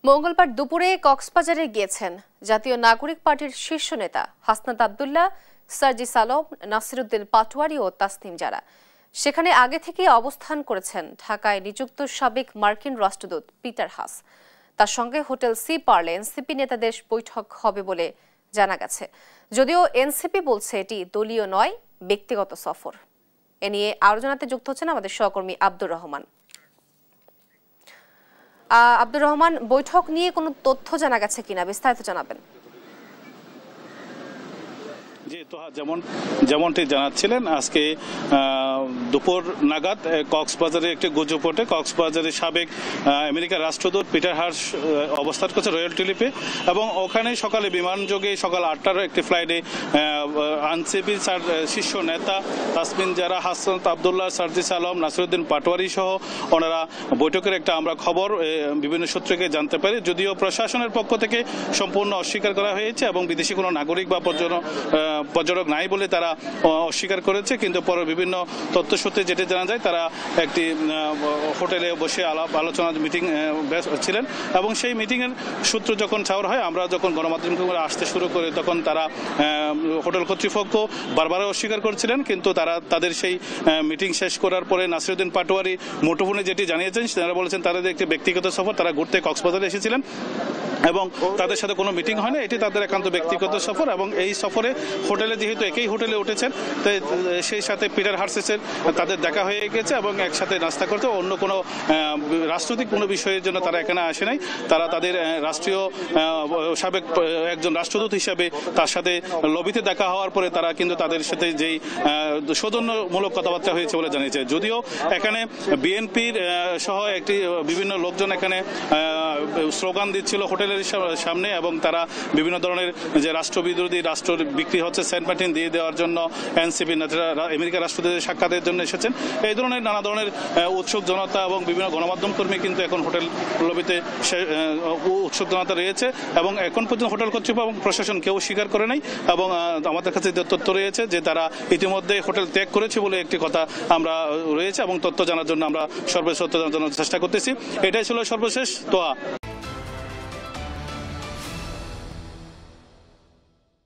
মঙ্গলবার দুপুরে কক্সবাজারে গিয়েছেন জাতীয় নাগরিক পার্টির শীর্ষ নেতা হাসনাত আব্দুল্লাহ, সার্জিস আলম, নাসিরউদ্দিন পাটোয়ারি ও তাসনিম জারা। সেখানে আগে থেকে অবস্থান করেছেন ঢাকায় নিযুক্ত সাবেক মার্কিন রাষ্ট্রদূত পিটার হাস। তার সঙ্গে হোটেল সি পার্লে এনসিপি নেতাদের বৈঠক হবে বলে জানা গেছে। যদিও এনসিপি বলছে এটি দলীয় নয়, ব্যক্তিগত সফর। এ নিয়ে আরো জানাতে যুক্ত হচ্ছেন আমাদের সহকর্মী আব্দুর রহমান। আব্দুর রহমান, বৈঠক নিয়ে কোনো তথ্য জানা গেছে কিনা, বিস্তারিত জানাবেন। জি, তো যেমনটি জানাচ্ছিলেন, আজকে দুপুর নাগাদ কক্সবাজারে একটি গুজব ওঠে। কক্সবাজারের সাবেক আমেরিকার রাষ্ট্রদূত পিটার হাস অবস্থান করছে রয়্যাল টিলিপে, এবং ওখানে সকালে বিমানযোগে সকাল 8টার একটি ফ্লাইটে এনসিপির শীর্ষ নেতা তাসনিম জারা, হাসনাত আব্দুল্লাহ, সার্জিস আলম, নাসিরউদ্দিন পাটোয়ারি সহ ওনারা বৈঠকের একটা আমরা খবর বিভিন্ন সূত্রকে জানতে পারি। যদিও প্রশাসনের পক্ষ থেকে সম্পূর্ণ অস্বীকার করা হয়েছে এবং বিদেশি কোনো নাগরিক বা পর্যটক নাই বলে তারা অস্বীকার করেছে, কিন্তু পরে বিভিন্ন তথ্য সূত্রে যেটা জানা যায়, তারা একটি হোটেলে বসে আলোচনা মিটিং ছিলেন, এবং সেই মিটিংয়ের সূত্র যখন চাওয়া হয়, আমরা যখন গণমাধ্যমকে আসতে শুরু করি, তখন তারা হোটেল কর্তৃপক্ষ বারবার অস্বীকার করছিলেন। কিন্তু তাদের সেই মিটিং শেষ করার পরে নাসিরউদ্দিন পাটোয়ারি মুঠোফোনে যেটি জানিয়েছেন, তারা বলেছেন তাদের একটি ব্যক্তিগত সফর, তারা ঘুরতে কক্সবাজারে এসেছিলেন এবং তাদের সাথে কোনো মিটিং হয় না, এটি তাদের একান্ত ব্যক্তিগত সফর। এবং এই সফরে হোটেলে, যেহেতু একই হোটেলে উঠেছেন, তাই সেই সাথে পিটার হাসেসের তাদের দেখা হয়ে গেছে এবং একসাথে নাস্তা করতে, অন্য কোনো রাজনৈতিক কোনো বিষয়ের জন্য তারা এখানে আসে নাই। তারা তাদের রাষ্ট্রীয় সাবেক একজন রাষ্ট্রদূত হিসাবে তার সাথে লবিতে দেখা হওয়ার পরে তারা কিন্তু তাদের সাথে যেই সৌজন্যমূলক কথাবার্তা হয়েছে বলে জানিয়েছে। যদিও এখানে বিএনপির সহ একটি বিভিন্ন লোকজন এখানে স্লোগান দিচ্ছিল হোটেলের সামনে, এবং তারা বিভিন্ন ধরনের যে রাষ্ট্রবিরোধী, রাষ্ট্র বিক্রি হচ্ছে, সেন্ট মার্টিন দিয়ে দেওয়ার জন্য এনসিপি নেতারা আমেরিকার রাষ্ট্রদূতের সাক্ষাতের জন্য এসেছেন। এই ধরনের নানা ধরনের উৎসুক জনতা এবং বিভিন্ন গণমাধ্যম কর্মী কিন্তু এখন হোটেল লবিতে উৎসুক জনতা রয়েছে, এবং এখন পর্যন্ত হোটেল কর্তৃপক্ষ এবং প্রশাসন কেউ স্বীকার করে নাই। এবং আমাদের কাছে যে তথ্য রয়েছে যে তারা ইতিমধ্যে হোটেল ত্যাগ করেছে বলে একটি কথা আমরা রয়েছে, এবং তথ্য জানার জন্য আমরা সর্বশেষ তথ্য জানার জন্য চেষ্টা করতেছি। এটাই ছিল সর্বশেষ। তোয়া।